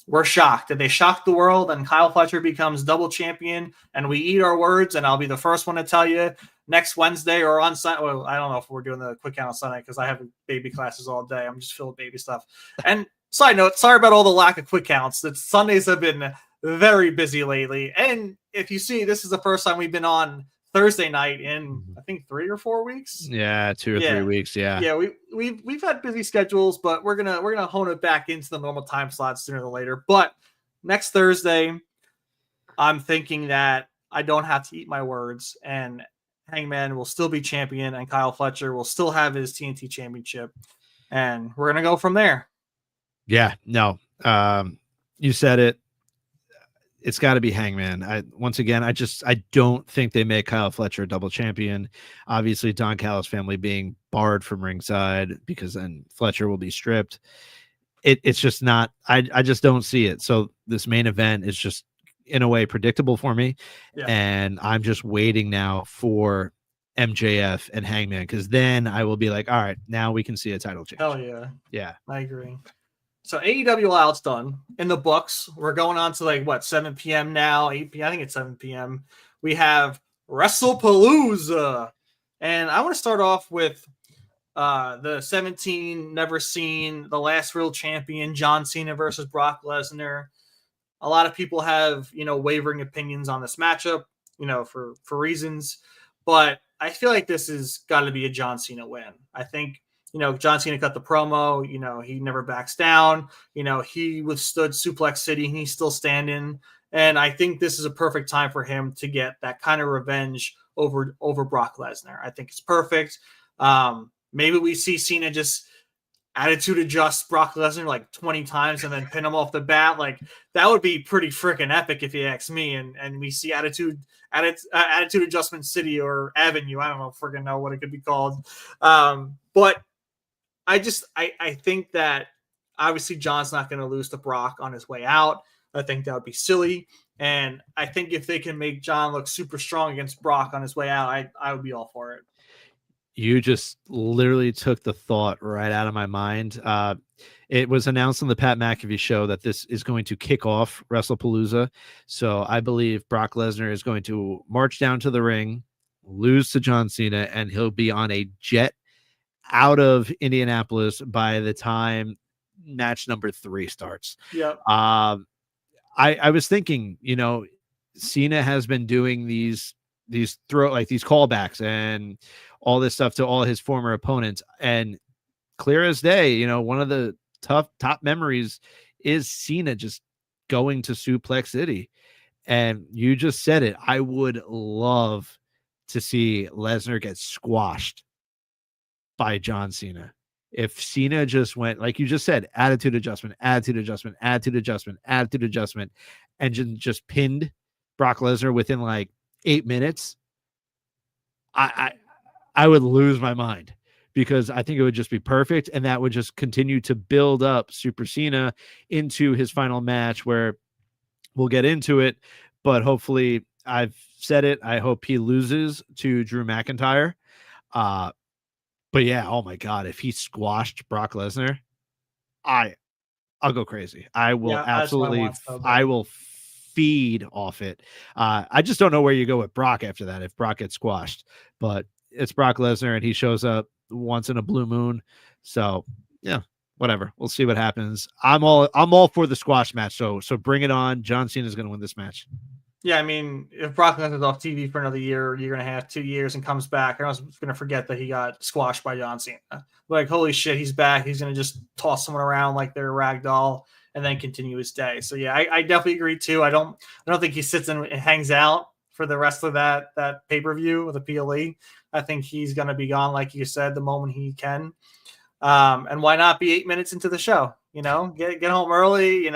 we're shocked that they shocked the world and Kyle Fletcher becomes double champion and we eat our words. And I'll be the first one to tell you next Wednesday or on Sunday. Well, I don't know if we're doing the quick count on Sunday because I have baby classes all day. I'm just filled with baby stuff. And side note, sorry about all the lack of quick counts. The Sundays have been very busy lately. And if you see, this is the first time we've been on Thursday night in I think 3 or 4 weeks. Yeah, 2 or 3 weeks. Yeah. We've had busy schedules, but we're gonna hone it back into the normal time slots sooner than later. But next Thursday, I'm thinking that I don't have to eat my words, and Hangman will still be champion, and Kyle Fletcher will still have his TNT championship, and we're gonna go from there. Yeah, no, you said it. It's got to be Hangman. Once again, I don't think they make Kyle Fletcher a double champion. Obviously, Don Callis family being barred from ringside because then Fletcher will be stripped. It's just not. I just don't see it. So this main event is just in a way predictable for me, Yeah. and I'm just waiting now for MJF and Hangman, because then I will be like, all right, now we can see a title change. Hell yeah. Yeah, I agree. So AEW Out's done in the books. We're going on to like what 7 p.m. now, 8 p.m. I think it's 7 p.m. We have Wrestlepalooza, and I want to start off with the 17 never seen, the last real champion, John Cena versus Brock Lesnar. A lot of people have wavering opinions on this matchup, for reasons, but I feel like this has got to be a John Cena win. I think John Cena cut the promo. He never backs down. He withstood Suplex City and he's still standing. And I think this is a perfect time for him to get that kind of revenge over Brock Lesnar. I think it's perfect. Maybe we see Cena just attitude adjust Brock Lesnar like 20 times and then pin him off the bat. Like that would be pretty freaking epic if you ask me. And we see attitude adjustment city or avenue. I don't know, freaking know what it could be called. But I think that obviously John's not going to lose to Brock on his way out. I think that would be silly. And I think if they can make John look super strong against Brock on his way out, I would be all for it. You just literally took the thought right out of my mind. It was announced on the Pat McAfee show that this is going to kick off Wrestlepalooza. So I believe Brock Lesnar is going to march down to the ring, lose to John Cena, and he'll be on a jet out of Indianapolis by the time match number 3 starts. Yeah. I was thinking, Cena has been doing these callbacks and all this stuff to all his former opponents, and clear as day, one of the top memories is Cena just going to Suplex City. And you just said it. I would love to see Lesnar get squashed by John Cena. If Cena just went, like you just said, attitude adjustment, and just pinned Brock Lesnar within like 8 minutes, I would lose my mind, because I think it would just be perfect. And that would just continue to build up Super Cena into his final match, where we'll get into it. But hopefully, I've said it, I hope he loses to Drew McIntyre. But yeah, oh my God, if he squashed Brock Lesnar, I'll go crazy. I will absolutely, I will feed off it. I just don't know where you go with Brock after that, if Brock gets squashed. But it's Brock Lesnar and he shows up once in a blue moon. So yeah, whatever. We'll see what happens. I'm all for the squash match. So bring it on. John Cena is going to win this match. Yeah, I mean, if Brock Lesnar's off TV for another year and a half, 2 years, and comes back, I was going to forget that he got squashed by John Cena. Like, holy shit, he's back. He's going to just toss someone around like they're a rag doll and then continue his day. So yeah, I definitely agree too. I don't think he sits and hangs out for the rest of that pay-per-view with the PLE. I think he's going to be gone, like you said, the moment he can. And why not be 8 minutes into the show? Get home early.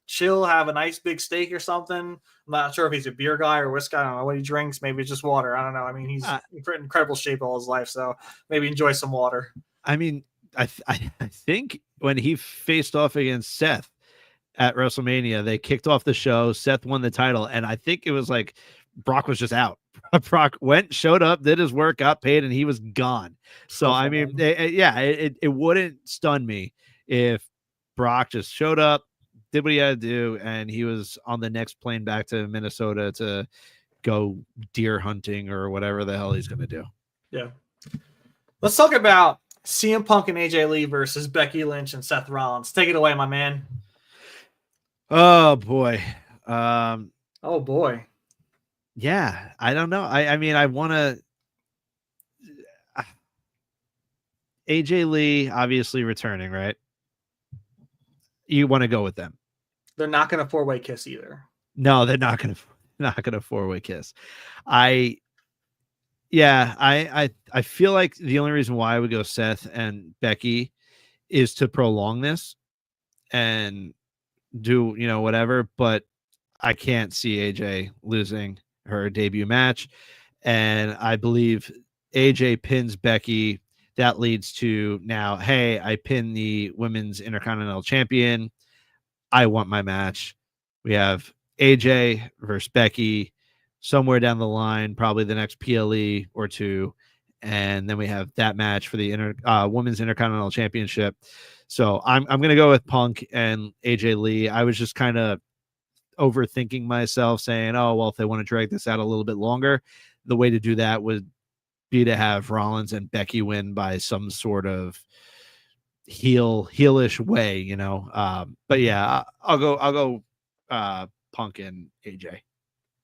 Chill, have a nice big steak or something. I'm not sure if he's a beer guy or whiskey. I don't know what he drinks. Maybe it's just water. I don't know. I mean, he's in incredible shape all his life, so maybe enjoy some water. I mean, I think when he faced off against Seth at WrestleMania, they kicked off the show. Seth won the title, and I think it was like Brock was just out. Brock showed up, did his work, got paid, and he was gone. So I mean, it wouldn't stun me if Brock just showed up, did what he had to do, and he was on the next plane back to Minnesota to go deer hunting or whatever the hell he's going to do. Yeah. Let's talk about CM Punk and AJ Lee versus Becky Lynch and Seth Rollins. Take it away, my man. Oh, boy. Oh, boy. Yeah, I don't know. I mean, I want to... AJ Lee, obviously returning, right? You want to go with them. They're not going to 4-way kiss either. No, they're not gonna four-way kiss. I I feel like the only reason why I would go Seth and Becky is to prolong this and do, whatever, but I can't see AJ losing her debut match. And I believe AJ pins Becky. That leads to now, hey, I pin the women's intercontinental champion. I want my match. We have AJ versus Becky somewhere down the line, probably the next PLE or two. And then we have that match for the women's intercontinental championship. So I'm gonna go with Punk and AJ Lee. I was just kind of overthinking myself, saying, "Oh well, if they want to drag this out a little bit longer, the way to do that would be to have Rollins and Becky win by some sort of heelish way, But yeah, I'll go Punk and AJ.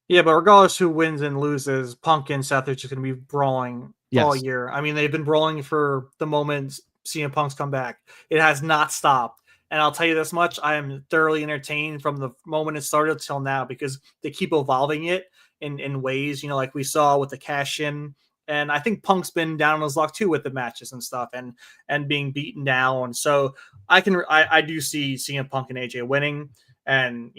Yeah, but regardless who wins and loses, Punk and Seth are just going to be brawling all Yes. year. I mean, they've been brawling for the moment CM Punk's come back. It has not stopped. And I'll tell you this much, I am thoroughly entertained from the moment it started till now because they keep evolving it in ways, like we saw with the cash in. And I think Punk's been down on his luck too with the matches and stuff and being beaten down. So I do see CM Punk and AJ winning. And,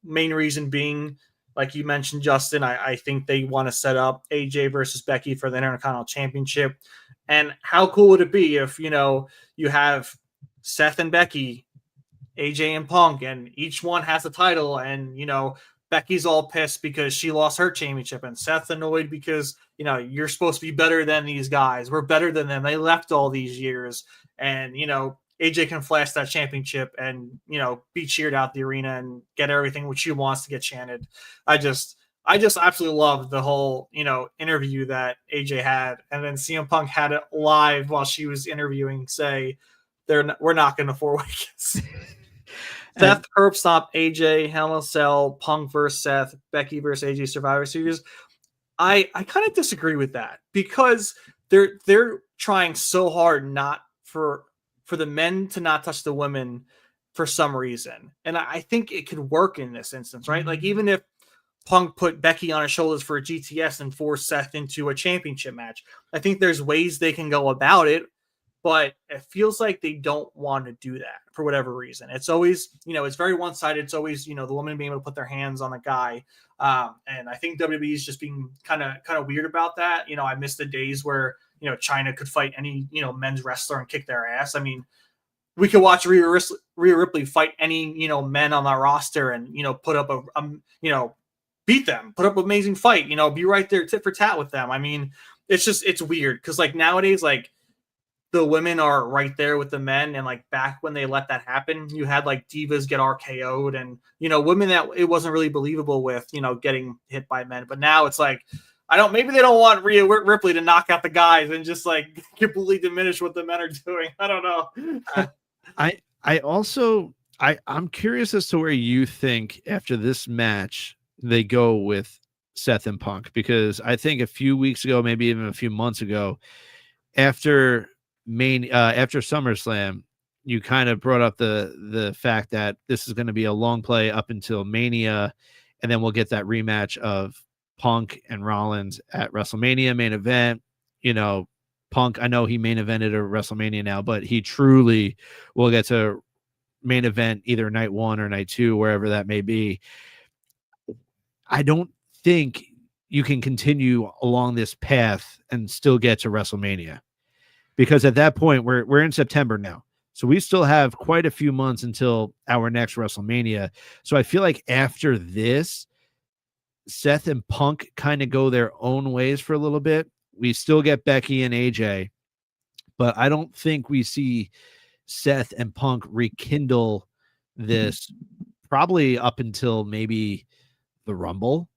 main reason being, like you mentioned, Justin, I think they want to set up AJ versus Becky for the Intercontinental Championship. And how cool would it be if, you have Seth and Becky, AJ and Punk, and each one has a title, and, Becky's all pissed because she lost her championship, and Seth's annoyed because, you're supposed to be better than these guys. We're better than them. They left all these years. And, AJ can flash that championship and, be cheered out the arena and get everything which she wants to get chanted. I just absolutely loved the whole, interview that AJ had. And then CM Punk had it live while she was interviewing say, we're not going to four-way kiss. Seth curb stomp AJ, Hell in a Cell, Punk versus Seth, Becky versus AJ Survivor Series. I kind of disagree with that because they're trying so hard not for the men to not touch the women for some reason. And I think it could work in this instance, right? Like even if Punk put Becky on his shoulders for a GTS and force Seth into a championship match, I think there's ways they can go about it, but it feels like they don't want to do that for whatever reason. It's always, it's very one-sided. It's always, the woman being able to put their hands on the guy. And I think WWE is just being kind of weird about that. I miss the days where, China could fight any, men's wrestler and kick their ass. I mean, we could watch Rhea Ripley fight any, men on that roster and, put up beat them, put up an amazing fight, be right there tit for tat with them. I mean, it's weird because like nowadays, like, the women are right there with the men. And like back when they let that happen, you had like divas get RKO'd and, women that it wasn't really believable with, getting hit by men. But now it's like, maybe they don't want Rhea Ripley to knock out the guys and just like completely diminish what the men are doing. I don't know. I'm curious as to where you think after this match they go with Seth and Punk, because I think a few weeks ago, maybe even a few months ago, after SummerSlam, you kind of brought up the fact that this is going to be a long play up until Mania, and then we'll get that rematch of Punk and Rollins at WrestleMania main event. Punk, I know he main evented a WrestleMania now, but he truly will get to main event either night 1 or night 2, wherever that may be. I don't think you can continue along this path and still get to WrestleMania, because at that point we're in September now. So we still have quite a few months until our next WrestleMania. So I feel like after this, Seth and Punk kind of go their own ways for a little bit. We still get Becky and AJ, but I don't think we see Seth and Punk rekindle this probably up until maybe the Rumble,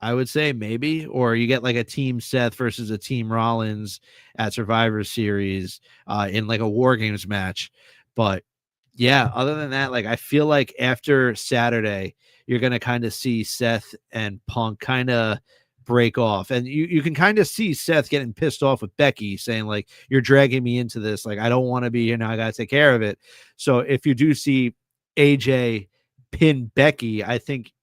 I would say, maybe, or you get like a team Seth versus a team Rollins at Survivor Series in like a War Games match. But yeah, other than that, like I feel like after Saturday, you're going to kind of see Seth and Punk kind of break off. And you can kind of see Seth getting pissed off with Becky, saying like, you're dragging me into this. Like, I don't want to be here now. I got to take care of it. So if you do see AJ pin Becky, I think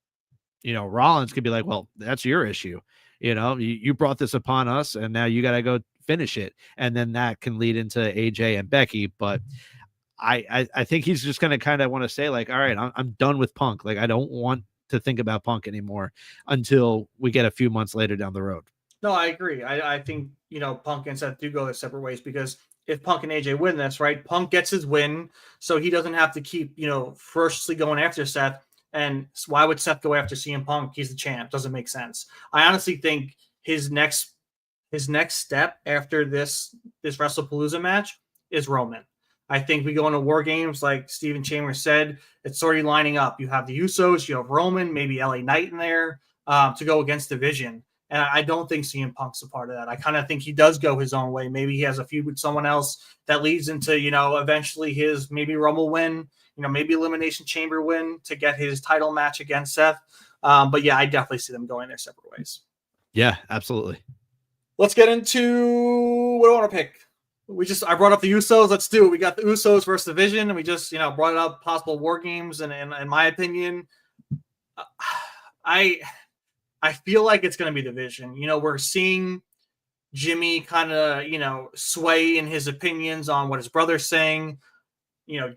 Rollins could be like, well, that's your issue. You brought this upon us, and now you got to go finish it. And then that can lead into AJ and Becky. But I think he's just going to kind of want to say, like, all right, I'm done with Punk. Like, I don't want to think about Punk anymore until we get a few months later down the road. No, I agree. I think, Punk and Seth do go their separate ways, because if Punk and AJ win this, right, Punk gets his win, so he doesn't have to keep, ferociously going after Seth. And why would Seth go after CM Punk? He's the champ. Doesn't make sense. I honestly think his next step after this WrestlePalooza match is Roman. I think we go into War Games, like Steven Chambers said, it's already lining up. You have the Usos, you have Roman, maybe LA Knight in there to go against the Vision. And I don't think CM Punk's a part of that. I kind of think he does go his own way. Maybe he has a feud with someone else that leads into, eventually his maybe Rumble win, maybe Elimination Chamber win to get his title match against Seth. But yeah, I definitely see them going their separate ways. Yeah, absolutely. Let's get into what do I want to pick. I brought up the Usos. Let's do it. We got the Usos versus the Vision, and we just, brought up possible War Games. And in my opinion, I feel like it's going to be the Vision. We're seeing Jimmy kind of, sway in his opinions on what his brother's saying.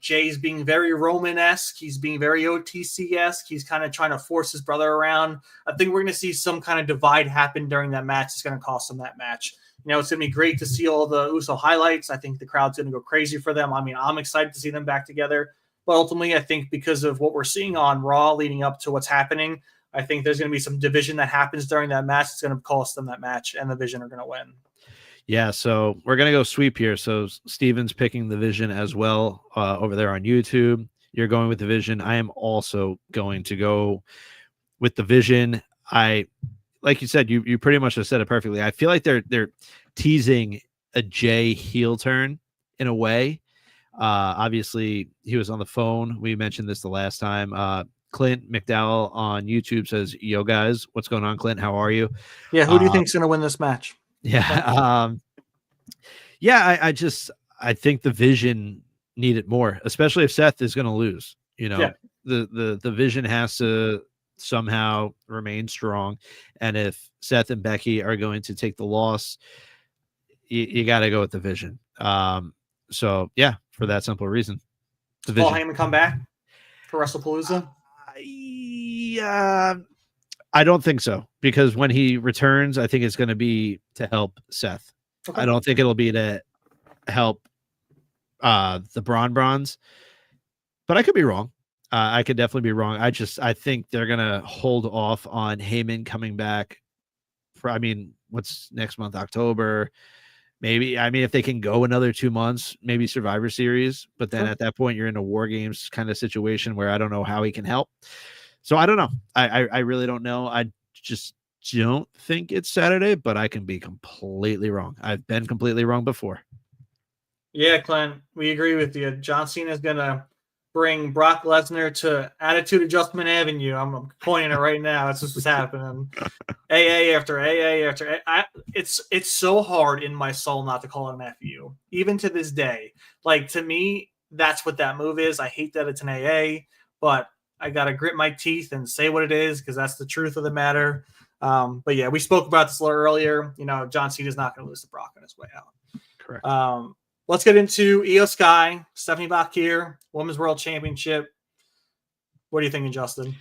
Jay's being very Roman-esque. He's being very OTC-esque. He's kind of trying to force his brother around. I think we're going to see some kind of divide happen during that match. It's going to cost them that match. It's going to be great to see all the Uso highlights. I think the crowd's going to go crazy for them. I mean, I'm excited to see them back together. But ultimately, I think because of what we're seeing on Raw leading up to what's happening, I think there's going to be some division that happens during that match. It's going to cost them that match, and the Vision are going to win. Yeah, so we're going to go sweep here. So Steven's picking the Vision as well over there on YouTube. You're going with the Vision. I am also going to go with the Vision. Like you said, you pretty much have said it perfectly. I feel like they're teasing a Jay heel turn in a way. Obviously, he was on the phone. We mentioned this the last time. Clint McDowell on YouTube says, "Yo, guys, what's going on, Clint? How are you?" Yeah, who do you think's going to win this match? Yeah, I think the Vision need it more, especially if Seth is going to lose. The Vision has to somehow remain strong, and if Seth and Becky are going to take the loss, you got to go with the Vision. So yeah, for that simple reason, the Vision. Paul Heyman come back for WrestlePalooza? I don't think so, because when he returns, I think it's going to be to help Seth. Okay. I don't think it'll be to help the Bronze, but I could be wrong. I could definitely be wrong. I think they're going to hold off on Heyman coming back for, what's next month, October? Maybe, if they can go another 2 months, maybe Survivor Series, but then at that point you're in a War Games kind of situation where I don't know how he can help. So I don't know. I really don't know. I just don't think it's Saturday, but I can be completely wrong. I've been completely wrong before. Yeah, Clint, we agree with you. John Cena is going to bring Brock Lesnar to Attitude Adjustment Avenue. I'm pointing it right now. That's what's happening. AA after AA after AA. It's so hard in my soul not to call it an FU, even to this day. Like, to me, that's what that move is. I hate that it's an AA, but I got to grit my teeth and say what it is, because that's the truth of the matter. But yeah, we spoke about this a little earlier. John Cena's not going to lose to Brock on his way out. Correct. Let's get into Io Sky, Stephanie Bakir, Women's World Championship. What are you thinking, Justin?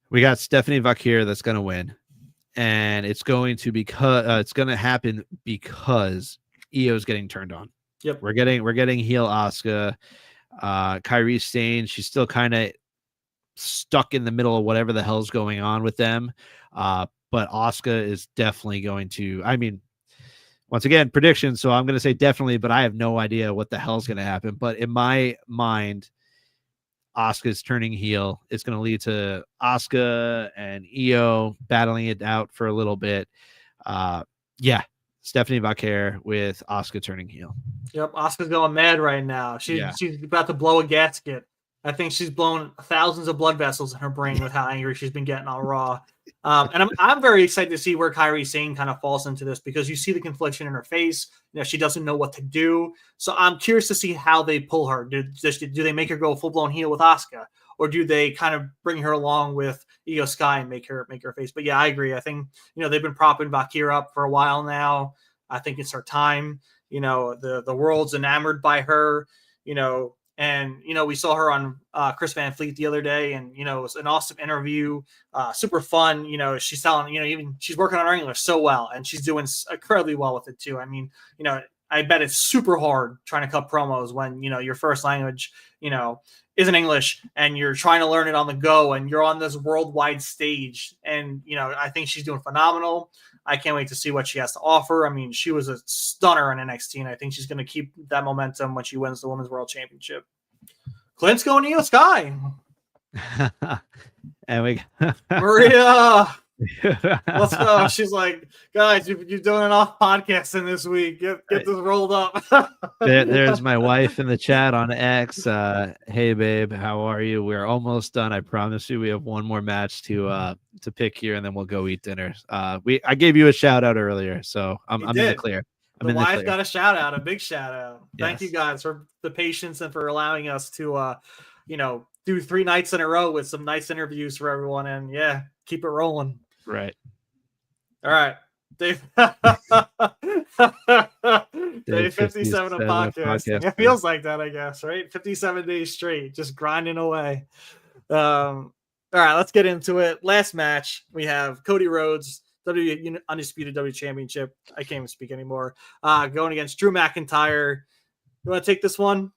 We got Stephanie Bakir that's going to win, and it's going to happen because Io's getting turned on. Yep, we're getting heel Asuka. Kairi Sane, she's still kind of stuck in the middle of whatever the hell's going on with them. But Asuka is definitely going to. Once again, predictions, so I'm going to say definitely, but I have no idea what the hell's going to happen. But in my mind, Asuka's turning heel. It's going to lead to Asuka and Io battling it out for a little bit. Stephanie Bakir with Asuka turning heel. Yep, Asuka's going mad right now. She's about to blow a gasket. I think she's blown thousands of blood vessels in her brain with how angry she's been getting on Raw. And I'm very excited to see where Kairi Sane kind of falls into this, because you see the confliction in her face. She doesn't know what to do. So I'm curious to see how they pull her. Do they make her go full-blown heel with Asuka? Or do they kind of bring her along with Io Sky and make her face. But yeah, I agree. I think, they've been propping Valkyria up for a while now. I think it's her time. The world's enamored by her, and we saw her on Chris Van Fleet the other day, and it was an awesome interview, super fun. She's telling, even she's working on her English so well, and she's doing incredibly well with it too. I mean, I bet it's super hard trying to cut promos when your first language isn't English, and you're trying to learn it on the go, and you're on this worldwide stage. And I think she's doing phenomenal. I can't wait to see what she has to offer. I mean, she was a stunner in NXT, and I think she's going to keep that momentum when she wins the Women's World Championship. Clint's going to Io Sky. And we Maria. Let's go. She's like, guys, you're doing enough podcasting this week. Get this rolled up. There's my wife in the chat on X. Hey babe, how are you? We're almost done. I promise you we have one more match to pick here, and then we'll go eat dinner. I gave you a shout out earlier, so I'm in the clear. The wife got a shout out, a big shout out. Thank you guys for the patience and for allowing us to do 3 nights in a row with some nice interviews for everyone, and keep it rolling. Right. All right. Day 57 of podcasting. It feels like that, I guess, right? 57 days straight, just grinding away. All right, let's get into it. Last match, we have Cody Rhodes, Undisputed W Championship. I can't even speak anymore. Going against Drew McIntyre. You want to take this one?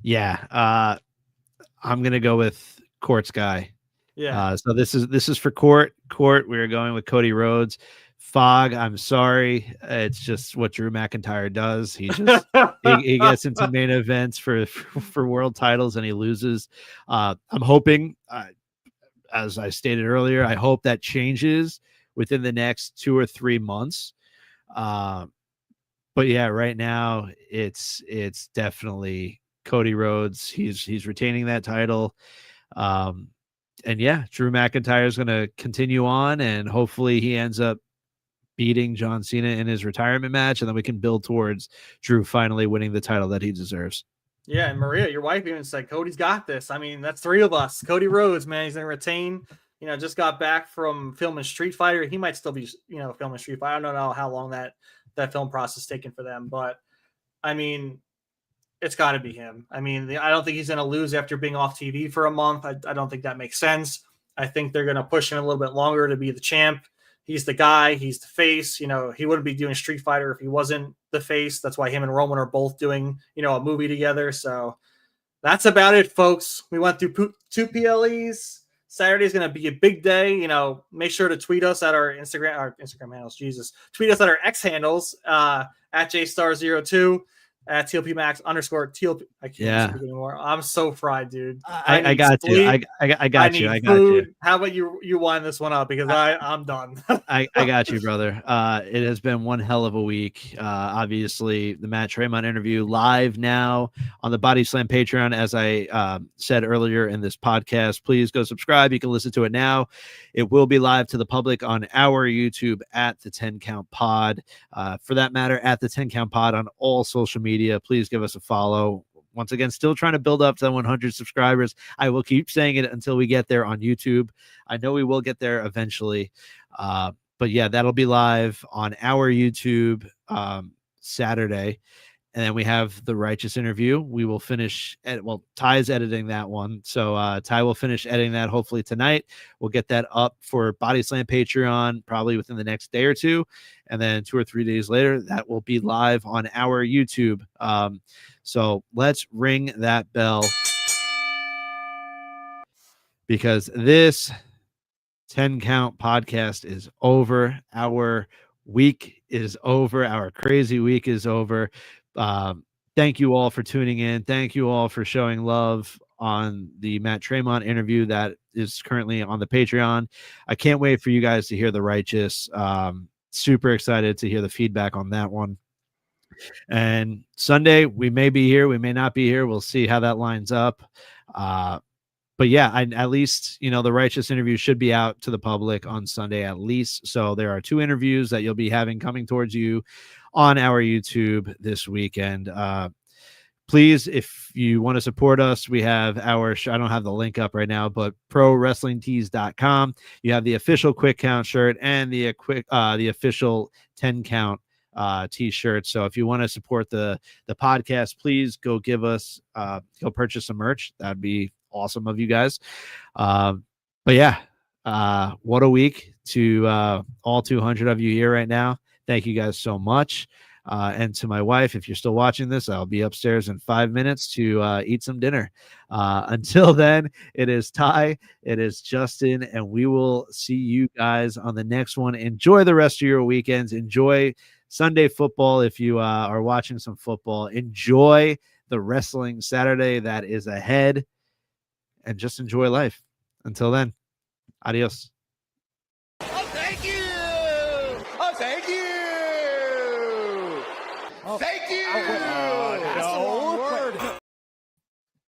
Yeah. I'm going to go with Court's guy. Yeah. So this is for Court. We're going with Cody Rhodes. Fog, I'm sorry. It's just what Drew McIntyre does. He just he gets into main events for world titles and he loses. I'm hoping, as I stated earlier, I hope that changes within the next 2 or 3 months. But yeah, right now it's definitely Cody Rhodes. He's retaining that title. And yeah, Drew McIntyre is going to continue on, and hopefully he ends up beating John Cena in his retirement match, and then we can build towards Drew finally winning the title that he deserves. Yeah, and Maria, your wife, even said Cody's got this. I mean, that's 3 of us. Cody Rhodes, man, he's going to retain. Just got back from filming Street Fighter. He might still be, filming Street Fighter. I don't know how long that film process is taking for them, but I mean, it's got to be him. I mean, I don't think he's going to lose after being off TV for a month. I don't think that makes sense. I think they're going to push him a little bit longer to be the champ. He's the guy. He's the face. He wouldn't be doing Street Fighter if he wasn't the face. That's why him and Roman are both doing, a movie together. So that's about it, folks. We went through 2 PLEs. Saturday's going to be a big day. Make sure to tweet us at our Instagram handles. Jesus. Tweet us at our X handles, at JStar02. At TLP Max _ TLP. I can't speak anymore. I'm so fried, dude. I got you. I got you. I got food. you. How about you wind this one up, because I'm done. I got you, brother. It has been one hell of a week. Obviously, the Matt Tremont interview live now on the Body Slam Patreon. As I said earlier in this podcast, please go subscribe. You can listen to it now. It will be live to the public on our YouTube at the 10 Count Pod. For that matter, at the 10 Count Pod on all social media. Please give us a follow. Once again, still trying to build up to 100 subscribers. I will keep saying it until we get there on YouTube. I know we will get there eventually. But yeah, that'll be live on our YouTube Saturday. And then we have the Righteous interview. We will finish Ty's editing that one. So Ty will finish editing that hopefully tonight. We'll get that up for Body Slam Patreon probably within the next day or 2. And then 2 or 3 days later, that will be live on our YouTube. So let's ring that bell, because this 10 Count podcast is over. Our week is over. Our crazy week is over. Thank you all for tuning in. Thank you all for showing love on the Matt Tremont interview that is currently on the Patreon. I can't wait for you guys to hear the Righteous. Super excited to hear the feedback on that one. And Sunday, we may be here, we may not be here. We'll see how that lines up. But yeah, at least, the Righteous interview should be out to the public on Sunday at least. So there are 2 interviews that you'll be having coming towards you on our YouTube this weekend. please, if you want to support us, we have our I don't have the link up right now, but prowrestlingtees.com. You have the official quick count shirt and the official 10 count t-shirt. So if you want to support the podcast, please go purchase some merch. That'd be awesome of you guys. But yeah, what a week to all 200 of you here right now. Thank you guys so much. And to my wife, if you're still watching this, I'll be upstairs in 5 minutes to eat some dinner. Until then, it is Ty, it is Justin, and we will see you guys on the next one. Enjoy the rest of your weekends. Enjoy Sunday football if you are watching some football. Enjoy the wrestling Saturday that is ahead, and just enjoy life. Until then, adios. Oh, thank you. Oh, thank you. Oh, thank you.